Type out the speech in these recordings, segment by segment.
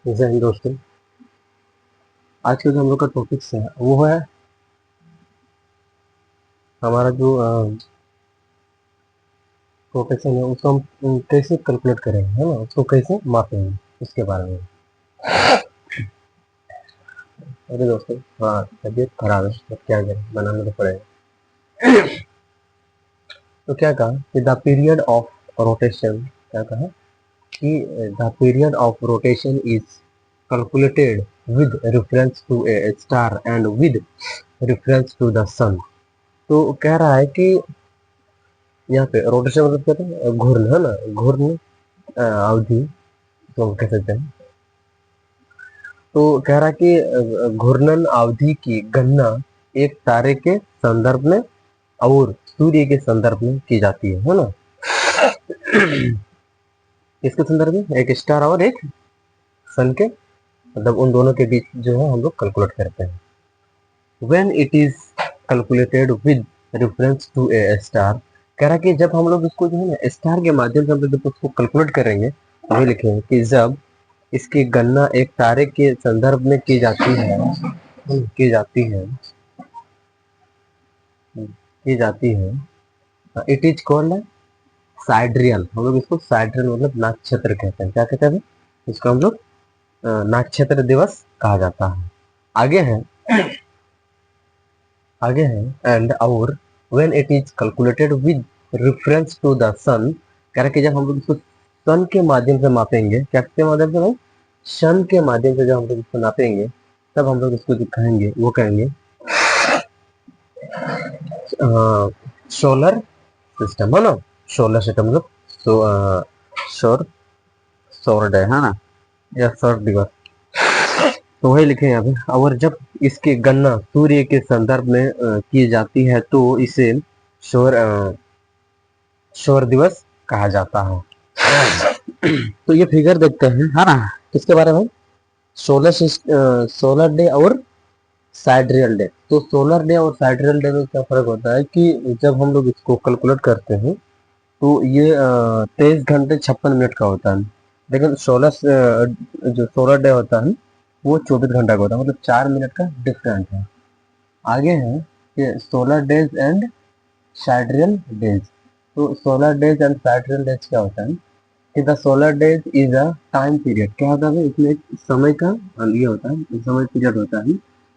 जय हिंद दोस्तों। आज के जो हम लोग का टॉपिक्स है वो है हमारा जो रोटेशन है उसको हम कैसे कैलकुलेट करेंगे, है ना, उसको कैसे मापेंगे, उसके बारे में। अरे दोस्तों, हाँ, तबीयत खराब है, अब क्या करें, बनाना तो पड़ेगा। तो क्या कहा कि द पीरियड ऑफ रोटेशन, क्या कहा कि the period of rotation is calculated with reference to a star and with reference to the sun। तो कह रहा है कि यहाँ पे रोटेशन मतलब कहते हैं घूर्णन, है ना, घूर्णन अवधि तो हम कह सकते हैं। तो कह रहा है कि घूर्णन अवधि की गणना एक तारे के संदर्भ में और सूर्य के संदर्भ में की जाती है ना। इसके संदर्भ में एक स्टार और एक सन के, मतलब उन दोनों के बीच जो है हम लोग कैलकुलेट करते हैं। When it is calculated with reference to a star, कह रहा कि जब हम लोग इसको जो है ना स्टार के माध्यम से हम लोग जब उसको कैलकुलेट करेंगे तो वही लिखेंगे कि जब इसकी गणना एक तारे के संदर्भ में की जाती है, की जाती है, की जाती है, इट इज कॉल्ड साइड्रियल। हम लोग इसको साइड्रियल मतलब नक्षत्र कहते हैं। क्या कहते हैं? इसको हम लोग नक्षत्र दिवस कहा जाता है। आगे है, आगे है एंड और when it is calculated with reference to the sun, कह रहा कि जब हम लोग इसको सन के माध्यम से मापेंगे, क्या के माध्यम से भाई, सन के माध्यम से जब हम लोग इसको नापेंगे तब हम लोग इसको जो कहेंगे वो कहेंगे सोलर सिस्टम, है ना। सोलर सिस्टम मतलब सौर सौर डे, है ना, या सौर दिवस। तो वही लिखे यहाँ पे। और जब इसकी गणना सूर्य के संदर्भ में की जाती है तो इसे सौर सौर दिवस कहा जाता है। तो ये फिगर देखते हैं, है ना, किसके बारे में, सोलर डे और साइड्रियल डे। तो सोलर डे और साइड्रियल डे में क्या फर्क होता है कि जब हम लोग इसको कैलकुलेट करते हैं तो ये 23 घंटे 56 मिनट का होता है, लेकिन जो सोलर डे होता है वो 24 घंटा का होता है, मतलब 4 मिनट का डिफरेंस है। आगे है कि सोलर डेज एंड साइड्रियल डेज। तो सोलर डेज एंड साइड्रियल डेज क्या होता है कि the solar days is a time period. क्या होता है इसमें, एक समय का ये होता है, एक समय पीरियड होता है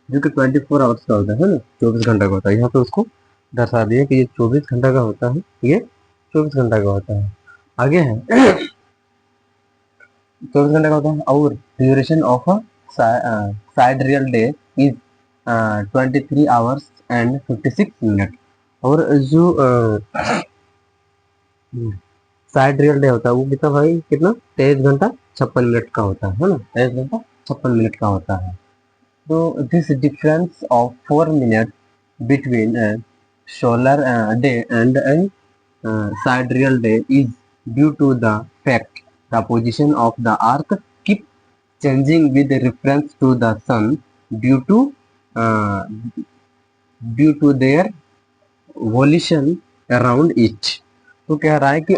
जो कि 24 आवर्स का होता है ना, 24 घंटा का होता है। यहाँ पे उसको दर्शा दिए कि ये 24 घंटा का होता है, ये 24 घंटा का होता है। आगे है 24 घंटा का होता है और duration of a sidereal day is 23 hours and 56 minute. और जो साइड्रियल डे होता है वो कितना भाई, कितना, 23 घंटा 56 मिनट का होता है ना, 23 घंटा 56 मिनट का होता है। तो this difference of 4 minute between solar day and sidereal day is due to the fact the position of the earth keep changing with reference to the sun due to uh, due to their volition around it। तो कह रहा है कि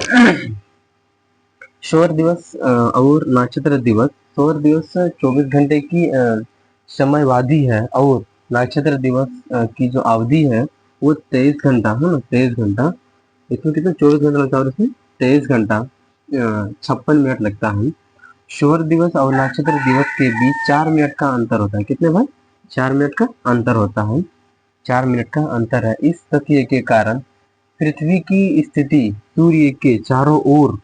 सौर दिवस और नक्षत्र दिवस, सौर दिवस 24 घंटे की समयवादी है और नक्षत्र दिवस की जो अवधि है वो 23 घंटा है ना, 23 घंटा। इसमें कितना 24 घंटा लगता है और इसमें 23 घंटा 56 मिनट लगता है। सौर दिवस और नक्षत्र दिवस के बीच 4 मिनट का अंतर होता है। कितने भाई, 4 मिनट का अंतर होता है, 4 मिनट का अंतर है। इस तथ्य के कारण पृथ्वी की स्थिति सूर्य के चारों ओर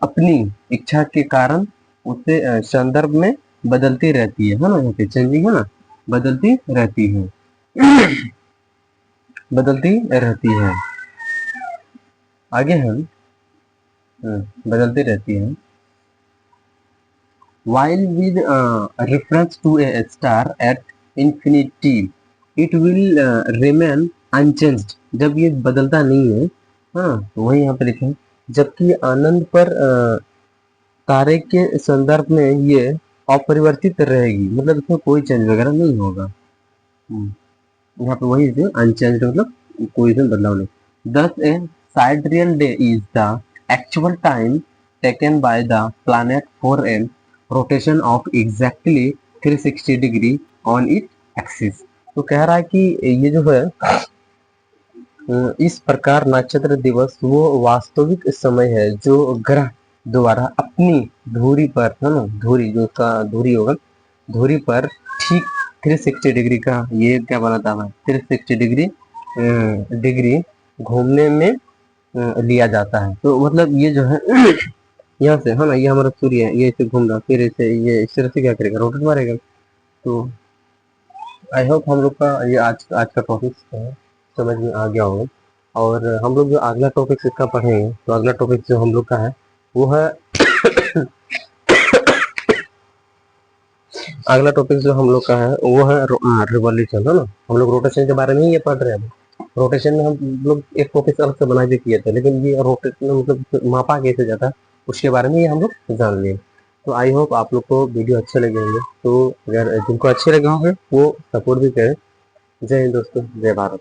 अपनी इच्छा के कारण उससे संदर्भ में बदलती रहती है ना, यहाँ पे चेंजिंग है ना, बदलती रहती है, बदलती रहती है। आगे हम बदलती रहती है। While with reference to a star at infinity, it will remain unchanged। जब ये बदलता नहीं है, हाँ, तो वही यहाँ पे लिखें, जबकि आनंद पर तारे के संदर्भ में ये अपरिवर्तित रहेगी, मतलब इसमें कोई चेंज वगैरह नहीं होगा। यहाँ पे वही अनचेंज मतलब कोई इसमें बदलाव नहीं। दस ए sidereal day is the actual time taken by the planet for an rotation of exactly 360 degree on it axis. तो कह रहा है कि ये जो है इस प्रकार नक्षत्र दिवस वो वास्तविक समय है जो ग्रह द्वारा अपनी धुरी पर, है ना, धुरी जो उसका धुरी होगा, धुरी पर ठीक 360 डिग्री का ये क्या बनाता है, 360 डिग्री घूमने में लिया जाता है। तो मतलब ये जो है यहाँ से, है ना, ये हमारा सूर्य है, ये ऐसे घूम रहा, फिर ऐसे ये इस तरह से क्या करेगा, रोटेट मारेगा। तो आई होप हम लोग का ये आज का टॉपिक समझ में आ गया होगा। और हम लोग जो अगला टॉपिक इसका पढ़ेंगे, तो अगला टॉपिक जो हम लोग का है वो है अगला टॉपिक जो हम लोग का है वो है रिवॉल्यूशन, है ना। हम लोग रोटेशन के बारे में ही ये पढ़ रहे हैं। रोटेशन में हम लोग एक टॉपिक अलग से बना के किए थे, लेकिन ये रोटेशन मतलब मापा कैसे जाता है उसके बारे में ये हम लोग जान लिए। तो आई होप आप लोग को वीडियो अच्छे लगे होंगे। तो अगर जिनको अच्छे लगे होंगे वो सपोर्ट भी करें। जय हिंद दोस्तों, जय भारत।